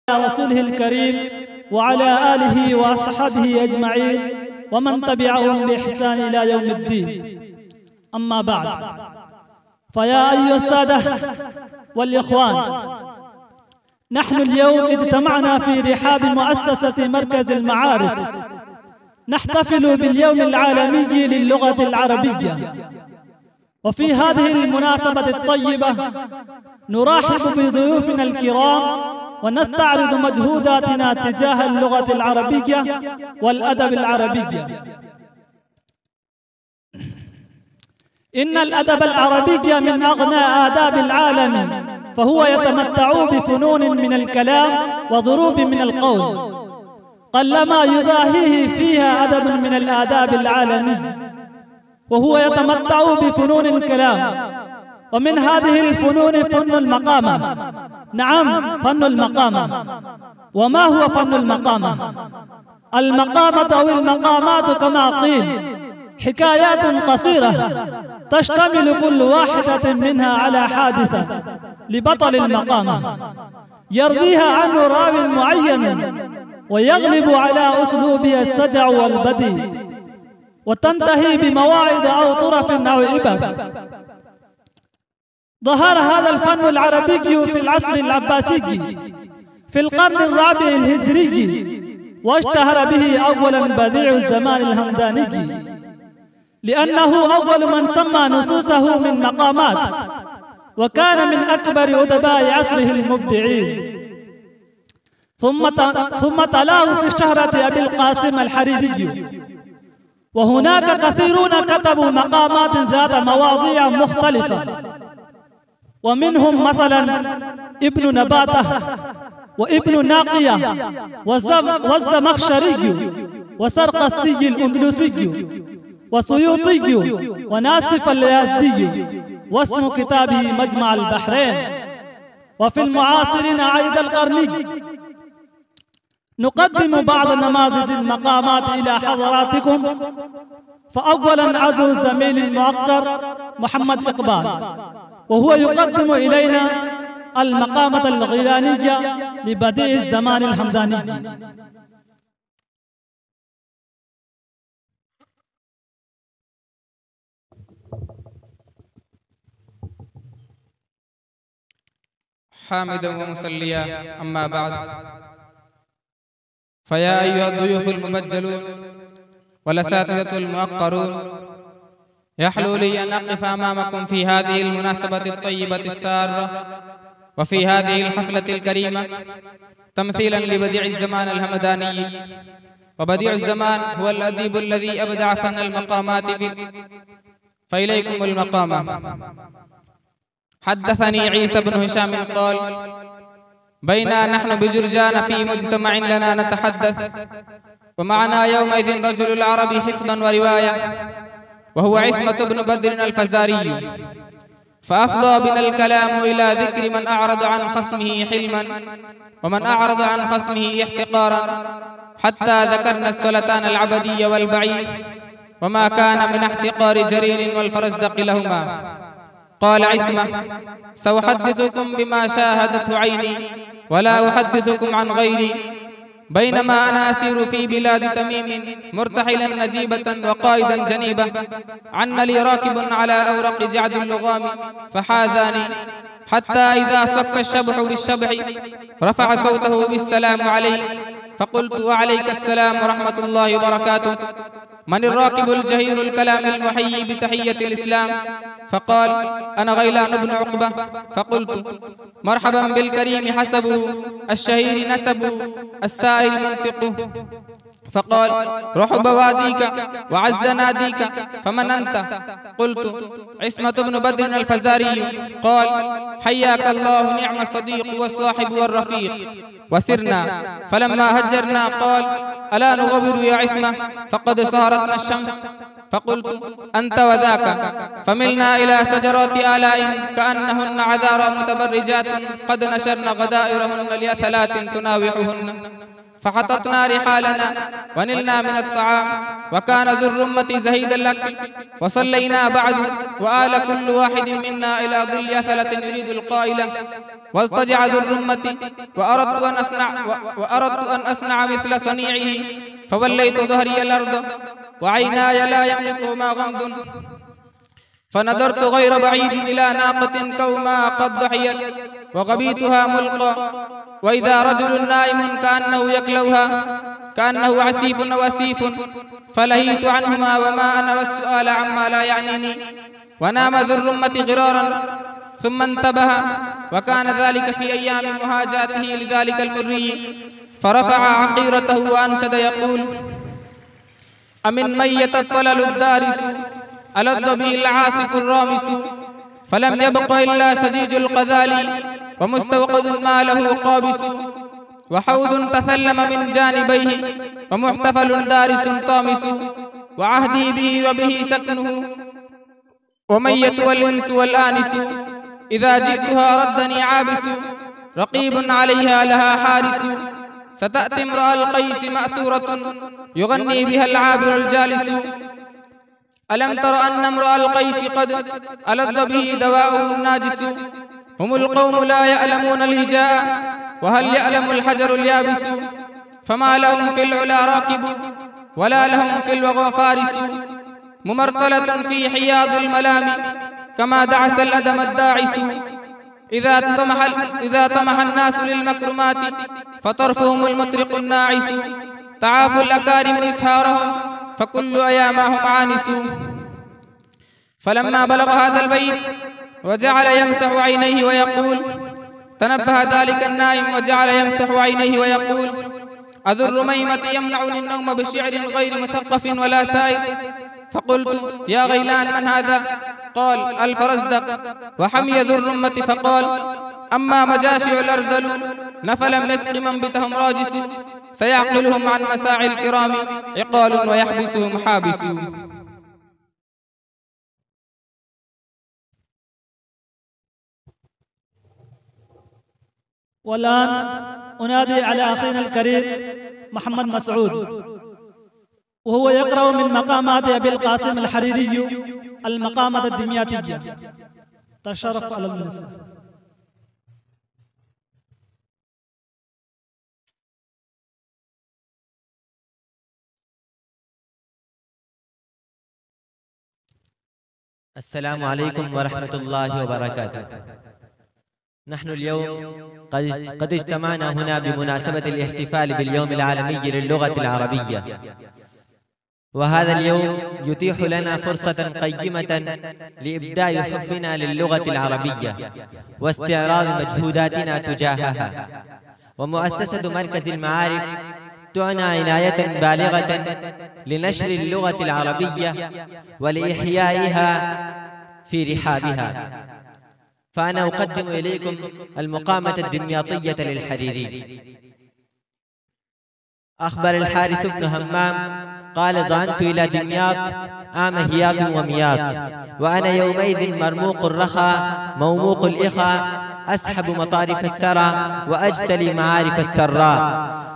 رسوله الكريم وعلى آله وأصحابه أجمعين ومن تبعهم بإحسان إلى يوم الدين. أما بعد، فيا أيها السادة والإخوان، نحن اليوم اجتمعنا في رحاب مؤسسة مركز المعارف نحتفل باليوم العالمي للغة العربية، وفي هذه المناسبة الطيبة نرحب بضيوفنا الكرام ونستعرض مجهوداتنا تجاه اللغة العربية والأدب العربي. إن الأدب العربي من أغنى آداب العالم، فهو يتمتع بفنون من الكلام وضروب من القول قلما يضاهيه فيها أدب من الآداب العالمي، وهو يتمتع بفنون الكلام. ومن هذه الفنون فن المقامة. نعم، فن المقامة. وما هو فن المقامة؟ المقامة أو المقامات كما قيل حكايات قصيرة تشتمل كل واحدة منها على حادثة لبطل المقامة يرويها عنه راو معين، ويغلب على أسلوبها السجع والبديع، وتنتهي بمواعظ أو طرف أو عبر. ظهر هذا الفن العربي في العصر العباسي في القرن الرابع الهجري، واشتهر به أولا بديع الزمان الهمداني، لأنه أول من سمى نصوصه من مقامات، وكان من أكبر أدباء عصره المبدعين. ثم تلاه في شهرة أبي القاسم الحريري. وهناك كثيرون كتبوا مقامات ذات مواضيع مختلفة، ومنهم مثلا ابن نباتة وابن ناقية والزمخشري وسرقسطي الأندلسي وسيوطي وناسف اليازدي، واسم كتابه مجمع البحرين. وفي المعاصرين عيد القرني نقدم بعض نماذج المقامات إلى حضراتكم. فأولا عضو زميل المعقر محمد إقبال، وهو يقدم إلينا المقامة الغيلانية لبديع الزمان الهمداني. حامدا ومصليا، أما بعد، فيا أيها الضيوف المبجلون والأساتذة الموقرون، يحلو لي أن أقف أمامكم في هذه المناسبة الطيبة السارة وفي هذه الحفلة الكريمة تمثيلا لبديع الزمان الهمداني. وبديع الزمان هو الأديب الذي أبدع فن المقامات فإليكم المقامة. حدثني عيسى بن هشام قال: بينا نحن بجرجان في مجتمع لنا نتحدث، ومعنا يومئذ رجل العرب حفظا ورواية، وهو عصمة بن بدر الفزاري. فأفضى بنا الكلام إلى ذكر من أعرض عن خصمه حلما ومن أعرض عن خصمه احتقارا، حتى ذكرنا السلطان العبدي والبعير، وما كان من احتقار جرير والفرزدق لهما. قال عصمة: سأحدثكم بما شاهدته عيني ولا أحدثكم عن غيري. بينما أنا أسير في بلاد تميم مرتحلا نجيبة وقائدا جنيبة، عن لي راكب على أورق جعد اللغام فحاذاني، حتى إذا صك الشبح بالشبح رفع صوته بالسلام عليك، فقلت: وعليك السلام ورحمة الله وبركاته. من الراكب الجهير الكلام المحيي بتحية الإسلام؟ فقال: أنا غيلان بن عقبة. فقلت: مرحبا بالكريم حسبه، الشهير نسبه، السائر منطقه. فقال: رحب واديك وعز ناديك، فمن أنت؟ قلت: عصمة بن بدر الفزاري. قال: حياك الله، نعم الصديق والصاحب والرفيق. وسرنا، فلما هجرنا قال: ألا نغبر يا عصمة، فقد سهرتنا الشمس. فقلت أنت وذاك، فملنا إلى شجرات آلاء كأنهن عذارى متبرجات قد نشرن غدائرهن لأثلات تناوحهن، فحططنا رحالنا ونلنا من الطعام، وكان ذو الرمة زهيد الأكل، وصلينا بعد وآل كل واحد منا إلى ظل أثلة يريد القائلة، واضطجع ذو الرمة وأردت أن أصنع مثل صنيعه، فوليت ظهري الأرض وعيناي لا يملكهما غمض، فنظرت غير بعيد إلى ناقة كوما قد ضحيت وغبيتها ملقى، وإذا رجل نائم كأنه عسيف وسيف، فلهيت عنهما وما أنا والسؤال عما لا يعنيني، ونام ذو الرمة غرارا ثم انتبه، وكان ذلك في أيام مهاجاته لذلك المري، فرفع عقيرته وأنشد يقول: أمن ميت الطلل الدارس ألذ به العاصف الرامس، فلم يبق إلا شجيج القذال ومستوقد ما له قابس، وحوض تثلم من جانبيه ومحتفل دارس طامس، وعهدي به وبه سكنه وميت والإنس والآنس، إذا جئتها ردني عابس رقيب عليها لها حارس، ستأتي امرأ القيس مأثورة يغني بها العابر الجالس، ألم تر أن امرأ القيس قد ألذ به دواؤه الناجس، هم القوم لا يعلمون الهجاء وهل يعلم الحجر اليابس، فما لهم في العلا راكب ولا لهم في الوغى فارس، ممرطلة في حياض الملام كما دعس الأدم الداعس، إذا طمح الناس للمكرمات فطرفهم المطرق الناعس، تعافوا الأكارم إسهارهم فكل أيامهم عانس. فلما بلغ هذا البيت وجعل يمسح عينيه ويقول، تنبه ذلك النائم وجعل يمسح عينيه ويقول: أذو الرميمة يمنعني النوم بشعر غير مثقف ولا سائر. فقلت: يا غيلان من هذا؟ قال: الفرزدق. وحمي ذو الرمة فقال: أما مجاشع الأرذلون نفلم يسق منبتهم راجس، سيعقلهم عن مساعي الكرام عقال ويحبسهم حابس. والآن أنادي على أخينا الكريم محمد مسعود، وهو يقرأ من مقامات أبي القاسم الحريري المقامة الدمياطية. تشرف على المنصة. السلام عليكم ورحمة الله وبركاته. نحن اليوم قد اجتمعنا هنا بمناسبة الاحتفال باليوم العالمي للغة العربية، وهذا اليوم يتيح لنا فرصة قيمة لإبداء حبنا للغة العربية واستعراض مجهوداتنا تجاهها. ومؤسسة مركز المعارف تعنى عناية بالغة لنشر اللغة العربية ولإحيائها في رحابها. فأنا أقدم إليكم المقامة الدمياطية للحريري. أخبر الحارث بن همام قال: ظننت إلى دمياط عام هياط ومياط، وأنا يومئذ مرموق الرخا موموق الإخا، أسحب مطارف الثرى وأجتلي معارف السراء،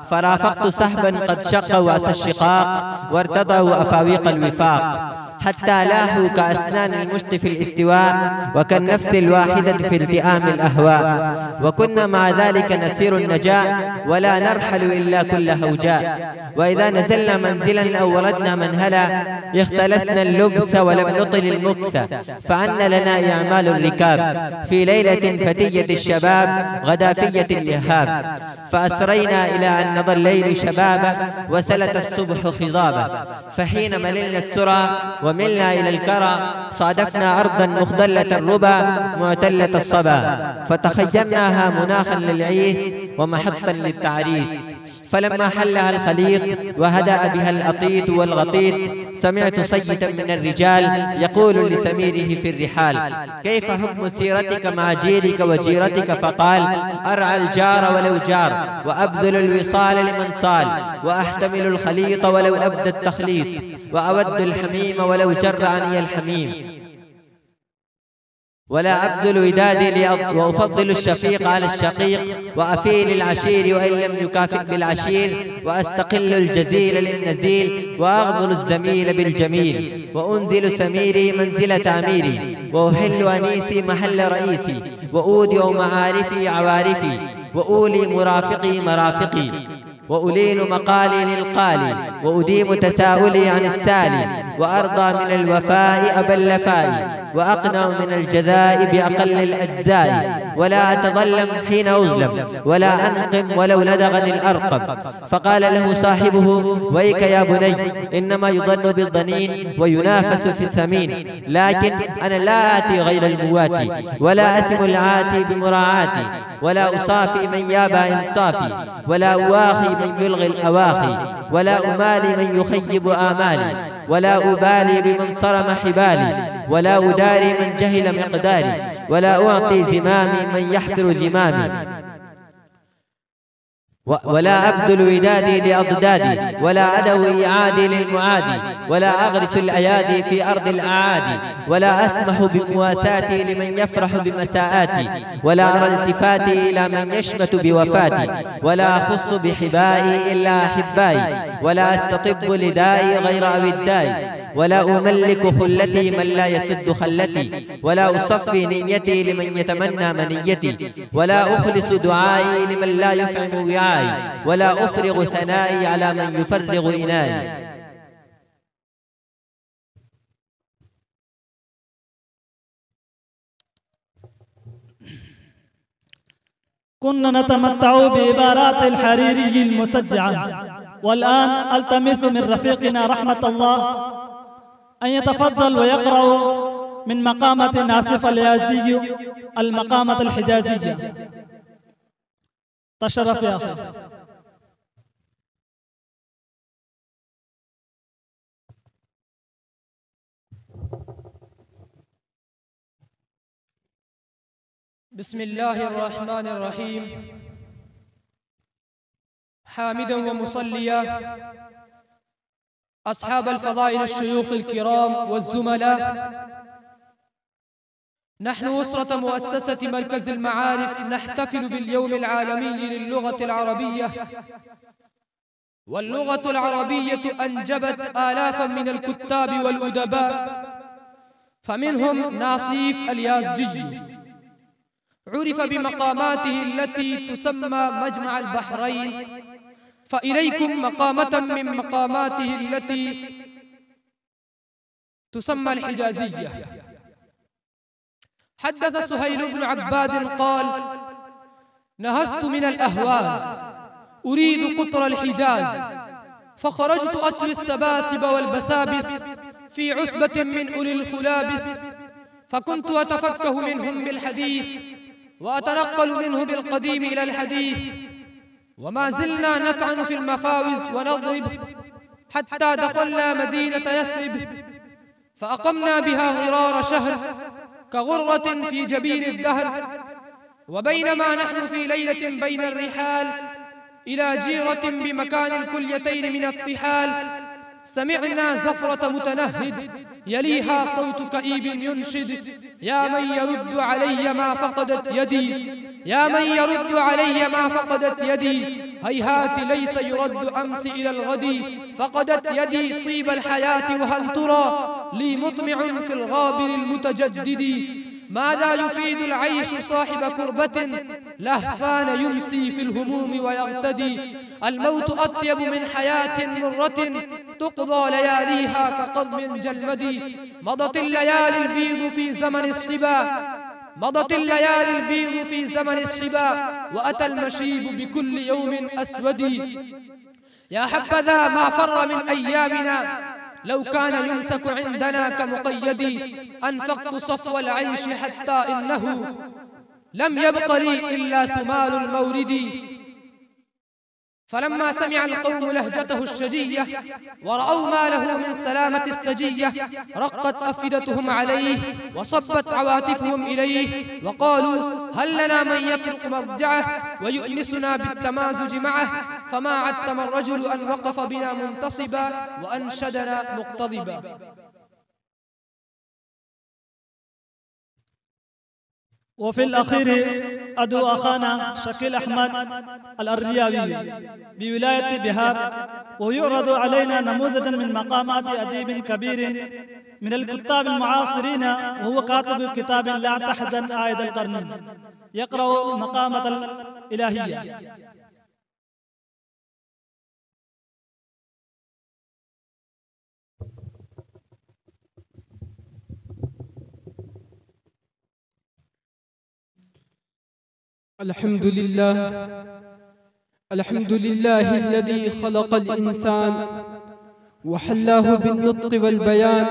فرافقت سحبا قد شقوا أسى الشقاق وارتضوا أفاويق الوفاق، حتى لاحوا كأسنان المشط في الاستواء وكالنفس الواحدة في التئام الأهواء، وكنا مع ذلك نسير النجاء ولا نرحل إلا كل هوجاء، وإذا نزلنا منزلا أو وردنا منهلا اختلسنا اللبث ولم نطل المكث، فأن لنا إعمال الركاب في ليلة فتية الشباب غدافية الإهاب، فأسرينا إلى أن نضى الليل شبابه وسلت الصبح خضابه، فحين مللنا السرى وملنا إلى الكرى صادفنا أرضا مخضلة الربا معتلة الصبا، فتخيرناها مناخا للعيس ومحطا للتعريس، فلما حلها الخليط وهدأ بها الأطيط والغطيط سمعت صيتا من الرجال يقول لسميره في الرحال: كيف حكم سيرتك مع جيرك وجيرتك؟ فقال: أرعى الجار ولو جار، وأبذل الوصال لمن صال، وأحتمل الخليط ولو أبدى التخليط، وأود الحميم ولو جر عني الحميم، ولا أبذل ودادي وأفضل الشفيق على الشقيق، وأفيل العشير وإن لم يكافئ بالعشير، وأستقل الجزيل للنزيل، وأغمر الزميل بالجميل، وأنزل سميري منزلة أميري، وأحل أنيسي محل رئيسي، وأودع معارفي عوارفي، وأولي مرافقي مرافقي، وألين مقالي للقالي، وأديم تساؤلي عن السالي، وأرضى من الوفاء أبا اللفاء، وأقنع من الجزاء بأقل الأجزاء، ولا أتظلم حين أظلم، ولا أنقم ولو لدغني الأرقم. فقال له صاحبه: ويك يا بني، إنما يظن بالظنين وينافس في الثمين، لكن أنا لا آتي غير المواتي، ولا أسم العاتي بمراعاتي، ولا أصافي من يابى إنصافي، ولا أواخي من يلغي الأواخي، ولا أمالي من يخيب آمالي، ولا أبالي بمن صرم حبالي، ولا أداري من جهل مقداري، ولا أعطي زمامي من يحفر زمامي، ولا أبذل ودادي لأضدادي، ولا أدوي إعادي للمعادي، ولا أغرس الأيادي في أرض الأعادي، ولا أسمح بمواساتي لمن يفرح بمساءاتي، ولا أرى التفاتي إلى من يشمت بوفاتي، ولا أخص بحبائي إلا أحبائي، ولا أستطب لدائي غير أودائي، ولا أملك خلتي من لا يسد خلتي، ولا أصفي نيتي لمن يتمنى منيتي، ولا أخلص دعائي لمن لا يفهم وعائي، ولا أفرغ ثنائي على من يفرغ إنائي. كنا نتمتع بعبارات الحريري المسجعة، والآن ألتمس من رفيقنا رحمة الله أن يتفضل ويقرأ من مقامة ناصف اليازدي المقامة الحجازية. تشرف يا أخي. بسم الله الرحمن الرحيم. حامدا ومصليا أصحاب الفضائل الشيوخ الكرام والزملاء، نحن أسرة مؤسسة مركز المعارف نحتفل باليوم العالمي للغة العربية، واللغة العربية أنجبت آلافا من الكتاب والأدباء، فمنهم ناصيف اليازجي، عرف بمقاماته التي تسمى مجمع البحرين، فإليكم مقامة من مقاماته التي تسمى الحجازية. حدث سهيل بن عباد قال: نهزت من الأهواز أريد قطر الحجاز، فخرجت أطوي السباسب والبسابس في عصبة من أولي الخلابس، فكنت أتفكه منهم بالحديث وأتنقل منه بالقديم إلى الحديث، وما زلنا نطعن في المفاوز ونضرب حتى دخلنا مدينة يثرب، فأقمنا بها غرار شهر كغرة في جبين الدهر. وبينما نحن في ليلة بين الرحال إلى جيرة بمكان الكليتين من الطحال، سمعنا زفرة متنهد يليها صوت كئيب ينشد: يا من يرد علي ما فقدت يدي، يا من يرد علي ما فقدت يدي، هيهات ليس يرد أمس إلى الغد، فقدت يدي طيب الحياة، وهل ترى لي مطمع في الغابر المتجدد، ماذا يفيد العيش صاحب كربة لهفان يمسي في الهموم ويغتدي، الموت أطيب من حياة مرة تقضى لياليها كقضم الجلمد، مضت الليالي البيض في زمن الصبا، مضت الليالي البيض في زمن الصبا، وأتى المشيب بكل يوم أسود، يا حبذا ما فر من أيامنا لو كان يمسك عندنا كمقيد، أنفقت صفو العيش حتى إنه لم يبق لي إلا ثمال المورد، فلما سمع القوم لهجته الشجية ورأوا ما له من سلامة السجية رقت أفئدتهم عليه وصبت عواطفهم إليه، وقالوا هل لنا من يطرق مضجعه ويؤنسنا بالتمازج معه؟ فما عتم الرجل أن وقف بنا منتصبا وأنشدنا مقتضبا. وفي الأخير أدعو أخانا شكيل أحمد الأرياوي بولاية بهار، ويعرض علينا نموذجا من مقامات أديب كبير من الكتاب المعاصرين، وهو كاتب كتاب لا تحزن عائد القرن، يقرأ مقامة الإلهية. الحمد لله الذي خلق الإنسان وحلاه بالنطق والبيان،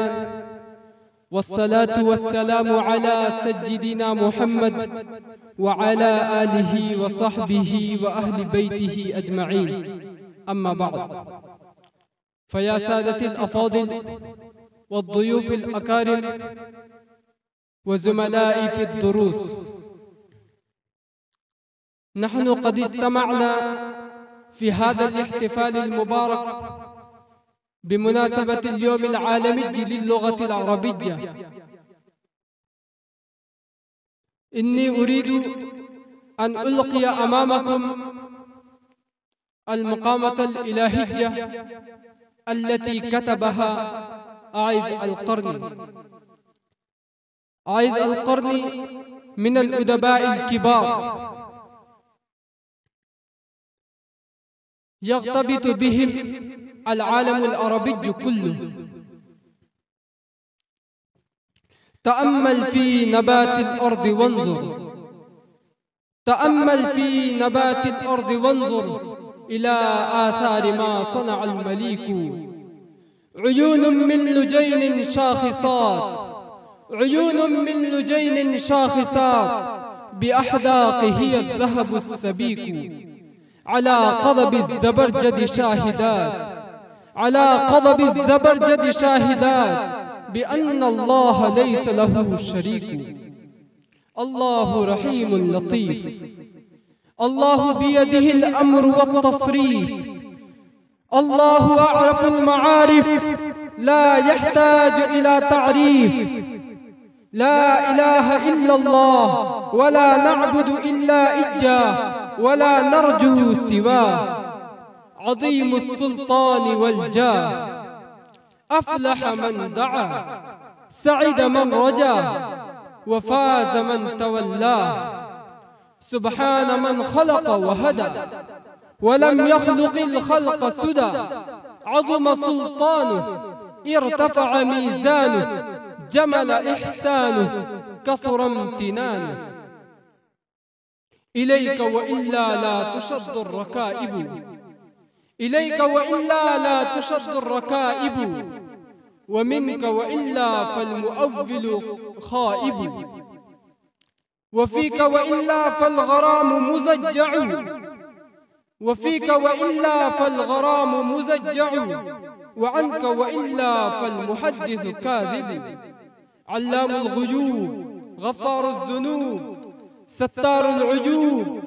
والصلاة والسلام على سيدنا محمد وعلى آله وصحبه وأهل بيته أجمعين. أما بعد، فيا سادة الأفاضل والضيوف الأكارم وزملائي في الدروس، نحن قد استمعنا في هذا الاحتفال المبارك بمناسبة اليوم العالمي للغة العربية. إني أريد أن ألقي أمامكم المقامة الإلهية التي كتبها أعز القرني. أعز القرني من الأدباء الكبار، يغتبط بهم العالم العربي كله. تأمل في نبات الأرض وانظر، تأمل في نبات الأرض وانظر إلى آثار ما صنع المليك. عيون من لجين شاخصات، عيون من لجين شاخصات، بأحداق هي الذهب السبيك. على قضب الزبرجد شاهدات، على قضب الزبرجد شاهدات، بأن الله ليس له شريك. الله رحيم لطيف، الله بيده الأمر والتصريف. الله أعرف المعارف، لا يحتاج إلى تعريف. لا إله إلا الله، ولا نعبد إلا إياه، ولا نرجو سواه. عظيم السلطان والجاه، أفلح من دعا، سعد من رجا، وفاز من تولاه. سبحان من خلق وهدى، ولم يخلق الخلق سدى. عظم سلطانه، ارتفع ميزانه، جمل إحسانه، كثر امتنانه. إليك وإلا لا تشد الركائب، إليك وإلا لا تشد الركائب، ومنك وإلا فالمؤول خائب. وفيك وإلا فالغرام مزجع، وفيك وإلا فالغرام مزجع، وعنك وإلا فالمحدث كاذب. علام الغيوب، غفار الذنوب، ستار العيوب،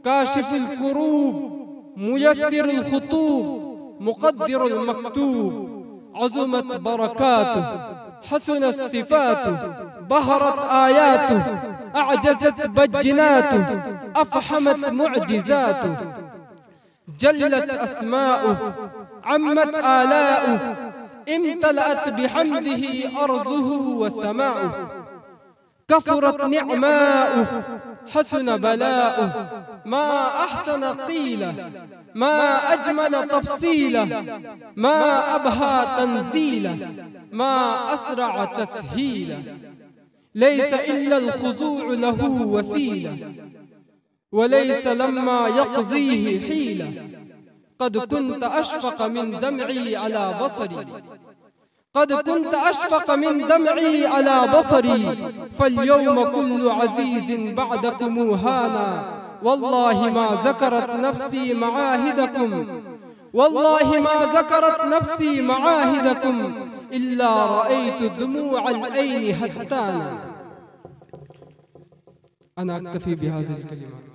كاشف الكروب، ميسر الخطوب، مقدر المكتوب. عظمت بركاته، حسنت صفاته، بهرت آياته، أعجزت بجناته، أفحمت معجزاته. جلت أسماؤه، عمت آلاؤه، امتلأت بحمده أرضه وسماؤه. كثرت نعماؤه، حسن بلاؤه، ما أحسن قيله، ما أجمل تفصيله، ما أبهى تنزيله، ما أسرع تسهيله. ليس إلا الخضوع له وسيلة، وليس لما يقضيه حيلة. قد كنت أشفق من دمعي على بصري، قد كنت أشفق من دمعي على بصري. فاليوم كل عزيز بعدكم هانا، والله ما ذكرت نفسي معاهدكم والله ما ذكرت نفسي معاهدكم إلا رأيت دموع العين هتانا. أنا أكتفي بهذه الكلمات.